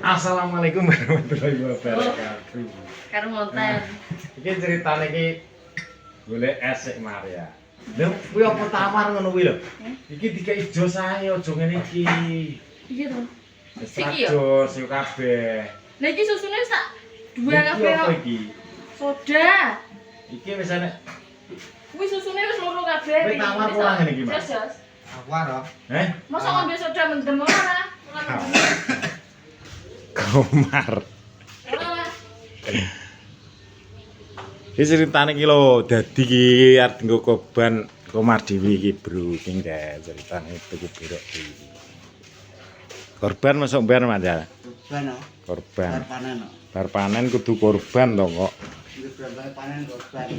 Assalamualaikum warahmatullahi wabarakatuh. Karo ngonten. Iki ceritane iki golek esek Maria. Lha kuwi apa tawar ngono kuwi lho? Iki dikai jos ae aja ngene iki. Iya to. Siki jos yo kabeh. Lah iki susune sak dua kabeh Apa kok. iki? Soda. Iki wis ana Kuwi susune wis loro kabeh. Kuwi tawar ora ngene iki, Mas? Jos. Tawar kok. Masa ngombe soda mendem ora? Komar. Ora. Iki ceritane iki lho, dadi iki arep nggo korban Komar Dewi iki, Bro. Iki nggih ceritane tuku berok iki. Korban masuk bar Mas ya? Korban kok. Korban. Panen kok. Bar panen kudu korban to kok. Iki berapa panen korban.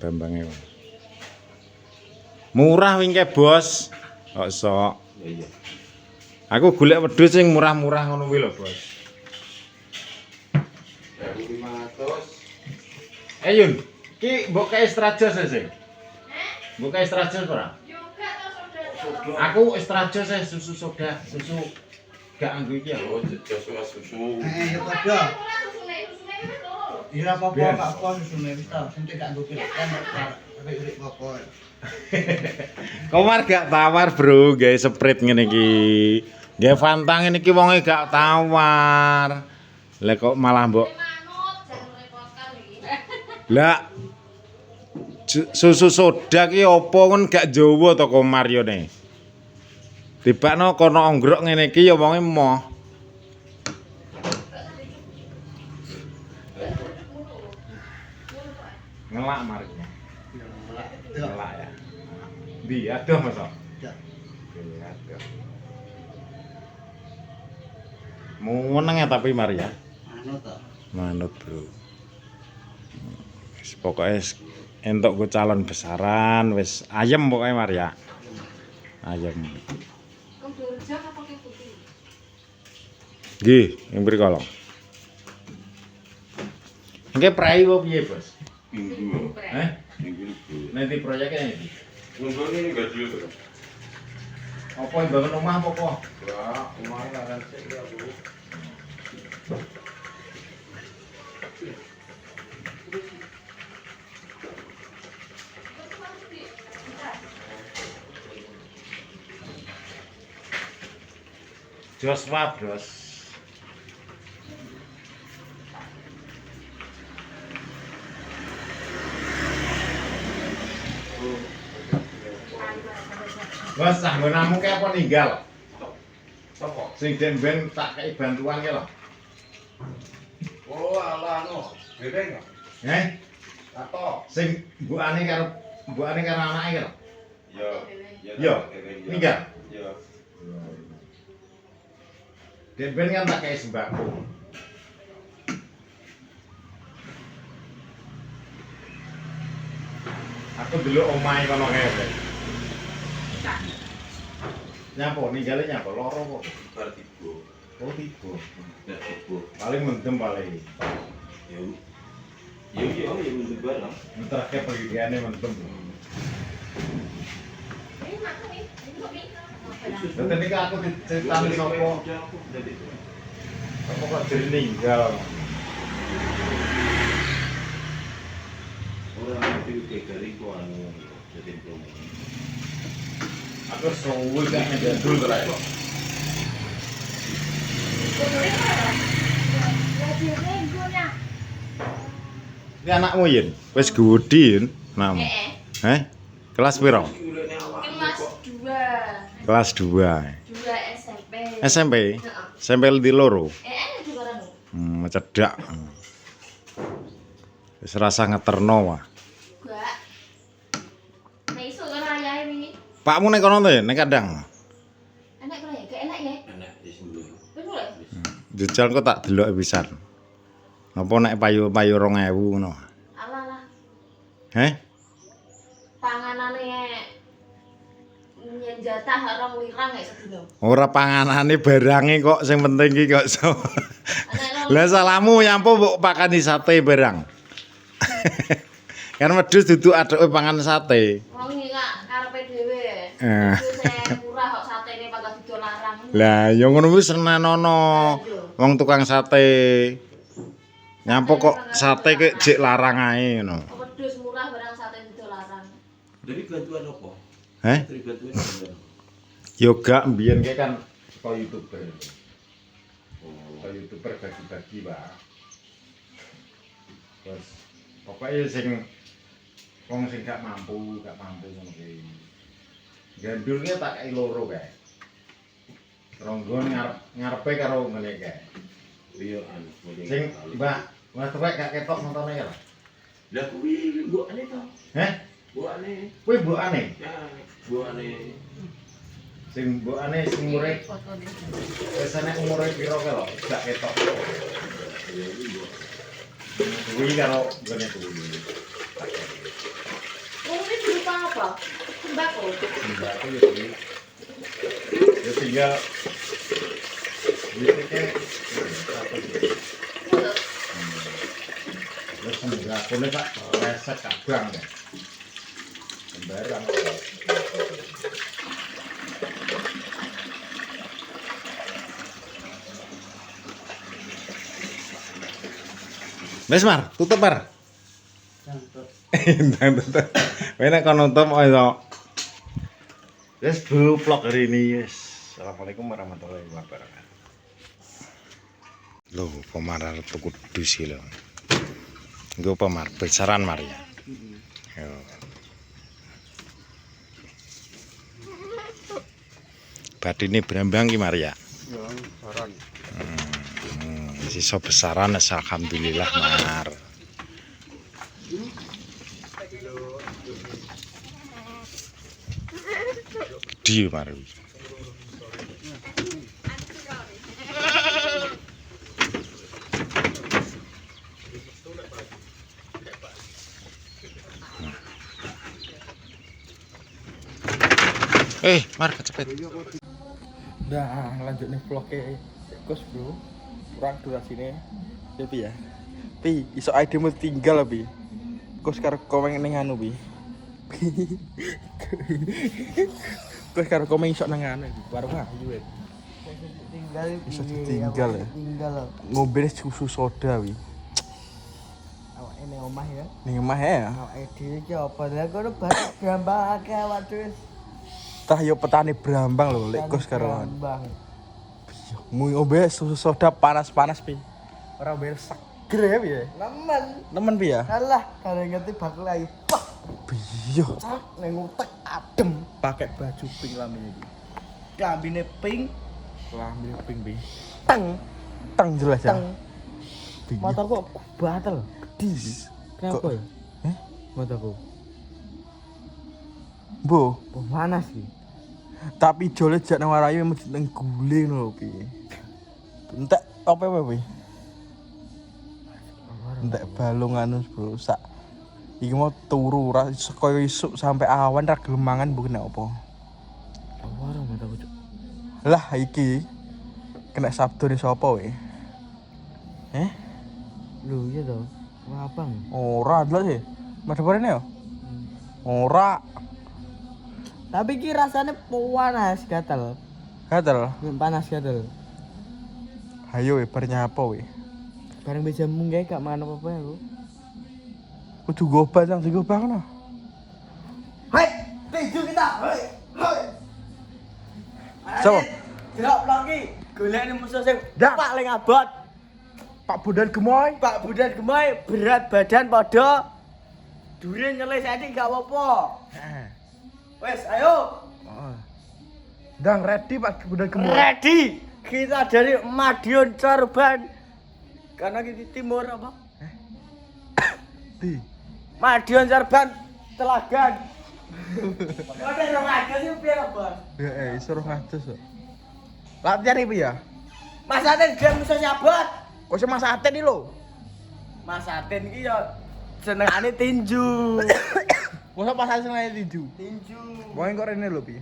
Bambange. Murah wingke, Bos. Kok sok. Iya. Aku golek wedhus sing murah-murah ngono kuwi lho, Bos. 500. Yun, ki mbok kae strajos sih. Mbok kae strajos ora? Yo gak to soda. Aku strajos susu soda, susu gak anggo iki ya. Oh, susu. Ya padha. Susune wis loro. Ya apa-apa gak apa susune wis ta. Sing gak nggo kan urip apa. Komar gak tawar, Bro, gawe sprite ngene iki. Gawe Fanta ngene iki wonge gak tawar. Lah kok malah mbok Manut jan repotkan iki. lah susu soda ki apa kon gak Jawa to Komar yo ne. Tibakno kono onggrok ngene iki ya wonge moh. Ngelak mari. Ngelak ya. Di adoh masa. Ya. Adoh. Meneng ya tapi Maria. Anu to. Manut, Bro. Wis pokoke entuk ku calon besaran wis ayem pokoke Maria. Ayem. Kok durja apa ki putih? Nggih, ing mriko lho. Nggih prai apa piye, Bos? Minggu. Heh? Minggu. Nanti proyeknya iki. Minggu ini enggak dulu tuh. Apa yang bangun rumah apa kok? Wah, kemarin akan saya dulu. Joshua, Bros. Bos, sanggonamu kayak apa ninggal? Sopo? Sing den ben tak kei bantuan ki lho. Oh, ala anu. Bedeng. Tato. Sing mbokane karo anake ki lho. Yo. Yo, ninggal. Yo. Den ben kan tak kei sembako. Aku delok omahe kono kae. Nyapa ninggale nyapa loro kok. Bar tibo. Oh tiba. Enggak tibo. Paling mendem paling. Yo. Yo, minggu barang. Entrake pendidikannya mendem. Ini makan nih. Ini kok nih. Lah tadi aku diceritani sapa? Apa kok jadi ninggal? Orang itu kayak dari gua anu jadi promo. Aku suwe gak ngedul terakhir. Ini anakmu Yin? Wis gedhi Yin? Anakmu. Kelas piro? Kelas 2. Kelas 2. 2 SMP. SMP? Heeh. SMP di loro. Juga kan. Cedak. Wis rasa ngeterno wae. Gak. Nek iso kan ayahe wingi. Pakmu nek kono to ya, nek kadang. Enak kok ya? Gak enak ya? Anak di sini. Wis mulai. Jujal kok tak deloke pisan. Apa nek payu-payu 2000 ngono. Alah lah. Heh? Panganane nyen jatah orang lirang gak sedino. Ora panganane barange kok sing penting iki kok. Lah salamu nyampo mbok pakani sate barang. Kan wedhus duduk aduke pangan sate. Wong iki kak karepe dhewe. Eh. Wis murah kok satene pagak didol larang. Lah, ya ngono wis senenono. Wong tukang sate. Nyapa kok sate kok jek larang ae ngono. Wedhus murah barang sate itu larang. Dari bantuan apa? Heh? Dari bantuan apa? Yoga mbiyen ki kan kok YouTuber. Oh, Kok YouTuber bagi-bagi, Pak. Terus pokoknya sing wong sing gak mampu ngono ki. Gandulnya tak kei loro kae. Ronggon ngarepe karo ngene kae. iya anu. Sing Mbak, Mas Tuwek gak ketok montone ya. Lah kuwi mbokane to. Heh? Mbokane. Kuwi mbokane. Ya, mbokane. Sing mbokane sing umure biasane umure piro kae lho, gak ketok. Ya iki mbok. Kuwi karo ngene kuwi. Oh, ini berupa apa? Sembako. Mbak aku ya kuwi. Ya tinggal duitnya terus sembako ini tak resek kabang ya sembarang Wes Mar, tutup Mar. Tutup. Enak kan nonton ayo. Yes, bro, vlog hari ini, yes. Assalamualaikum warahmatullahi wabarakatuh. Loh, pemar tuku dusi loh. Gue pemar, besaran Mar ya. Yo. Badine berambang ki Mar ya. Ya, saran. Sisa besaran alhamdulillah Mar. Di Mar. Mar kecepet. Nah, lanjut nih vlognya Kus bro. Kurang durasinya. Ya pi ya. Pi, iso idemu tinggal pi. Kus karo komen ning anu pi. Kus karo komen iso nang anu baru ayu wit. Tinggal Iso ditinggal ya. tinggal Ngombe susu soda wi. awake ning omah ya. Ning omah ya. Awake dhewe iki apa lha kono banyak brambang akeh awak dhewe. Tah yo petani brambang lho lek Kus karo brambang. mu ngombe susu soda panas-panas pi. Ora mbel seger ya pi ya. Nemen. Nemen pi ya. Alah, kare ngerti bakul ayu. Pak, Biyo. cak ning utek adem. Pakai baju pink lambene iki. Klambine pink, Lambene pink pi. teng, Teng jelas ya. teng. Biyo. Motor kok batel. Dis. Kenapa Kok- ya? Eh? Motorku. Bo, Panas iki. tapi jole jak nang warayu mesti nang guling lho pi. Entek apa pi? Entek balungan bro, sak iki mau turu ora koyo isuk sampai awan ra gelem mangan mbok kena apa. Ora motorku. Cuk. Lah iki kena sabdo ni sapa we? Lho iya to. Abang. Ora jelas sih. Madhepane yo. Ora. Tapi ki rasane panas gatel. Gatel. Panas gatel. Ayo we bar nyapa we. Bareng beja munggah gak mangan apa-apa aku. Kudu gobat nang digobah kono. Hei, tinju kita. Hei, hei. Sopo? Drop lagi. Golekne musuh sing Dak. paling abot. Pak Budan Gemoy. Pak Budan Gemoy berat badan padha. Dure nyelih saiki gak apa-apa. Wes, ayo. Dang ready Pak Budan Gemoy. Ready. Kita dari Madiun Sorban. Karena kita timur apa? Di. Madiun Sorban Telagan. Ada remaja sih piye, Bos? Ya suruh ngatus kok. Latihan iki ya. Mas Aten dia musuh nyabot. Kok sih Mas Aten iki lho. Mas Aten iki ya senengane tinju. Masa pas saya sengaja tinju. Tinju. Wong kok rene lho pi.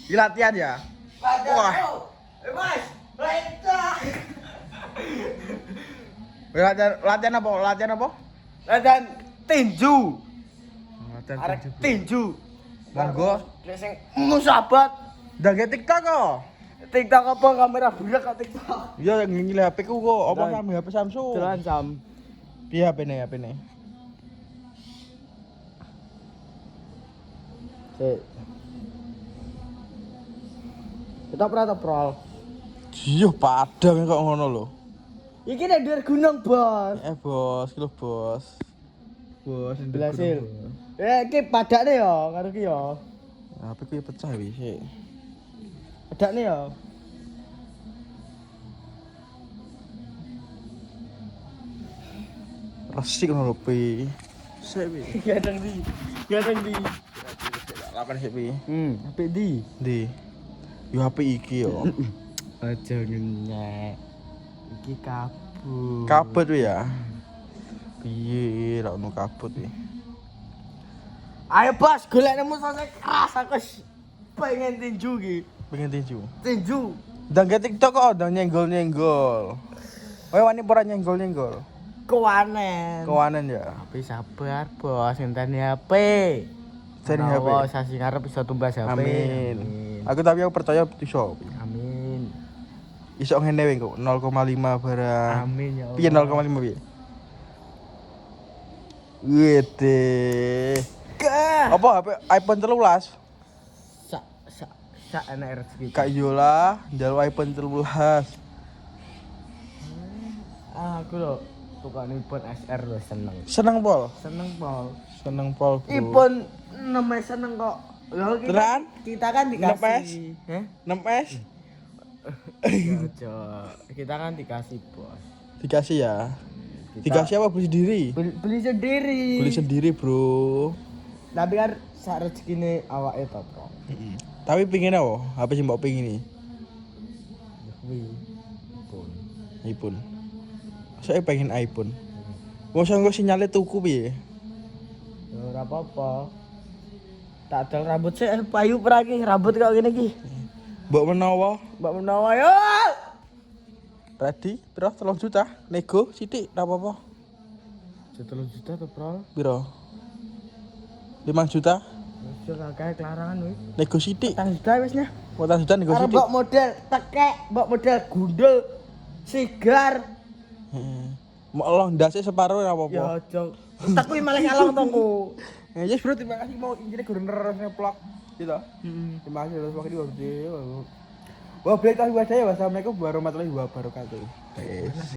Iki latihan ya. Wah. Mas, leta. Latihan apa? Latihan apa? Latihan tinju. Latihan Arek tinju. tinju. Monggo. Lek sing musabot Udah gak TikTok kok. TikTok apa kamera burak kok TikTok. Ya ngingile HP ku kok. Apa Dan- kami HP Samsung? Jalan Sam. Piye HP-ne? Sik. Kita pernah prol. Iya padang kok ngono lho. Iki nek dhuwur gunung, Bos. Bos, kilo bos. Bos, Berhasil. Iki padakne ya karo ki ya. HP ku ya pecah wis. Padakne ya. Resik ngono lho, Pi. Sik pi. Gadang di. Gadang di. Lapan sik pi. HP di. Ndi? Yo HP iki yo. Aja ngenyek. Iki kabut. Kabut wi ya. Piye ra ono kabut wi. Ayo Bos, golek nemu sosok keras aku wis pengen tinju iki. Pengen tinju. Tinju. Ndang ke TikTok kok ndang nyenggol-nyenggol. Kowe wani ora nyenggol-nyenggol? Kewanen. Kewanen ya. Tapi sabar Bos, ngenteni HP. Ngenteni HP. Wow, sasi ngarep iso tumbas HP. Amin. Aku percaya iso. Amin. Iso ngene wae kok 0,5 barang. Amin ya Allah. Piye 0,5 piye? Wede. Apa HP iPhone 13? Sak enak rezeki. Kak Yola, njaluk iPhone 13. Aku lho tukang iPhone SR lho seneng. Seneng pol? Seneng Pol. Seneng pol. Bro. iPhone namanya seneng kok. Lho Tenan? kita kan dikasih. 6S? Heh? 6S Ojo. Kita kan dikasih, Bos. dikasih ya. Dikasih apa beli sendiri? Beli sendiri. Beli sendiri, Bro. Tapi kan sak rezekine awake to, Bro. Tapi pingin apa? Apa sih mbok pingin ini? Ya kuwi. Pun. iPhone. Saya pengen iPhone. Mosok engko sinyale tuku piye? Ya ora apa-apa. Tak adol rambut sik payu pra iki, rambut kok ngene iki. Mbok menawa Mbak menawa yo. ready piro 3 juta nego sithik ora apa-apa. 3 juta to, Bro. Piro? 5 juta Wis kakek kelarangan wis. nego sithik. 4 juta wis nya. 4 juta nego Arep sithik. mbok model tekek, mbok model gundul, sigar. Heeh. Mau Allah ndase separo ora Ya apa-apa. ojo. Tak kuwi malah ngalong tongku. Ya yes bro, terima kasih mau injine gubernur vlog gitu. Terima kasih udah semakin gede. Wah, beli tahu ya. Wassalamualaikum warahmatullahi wabarakatuh.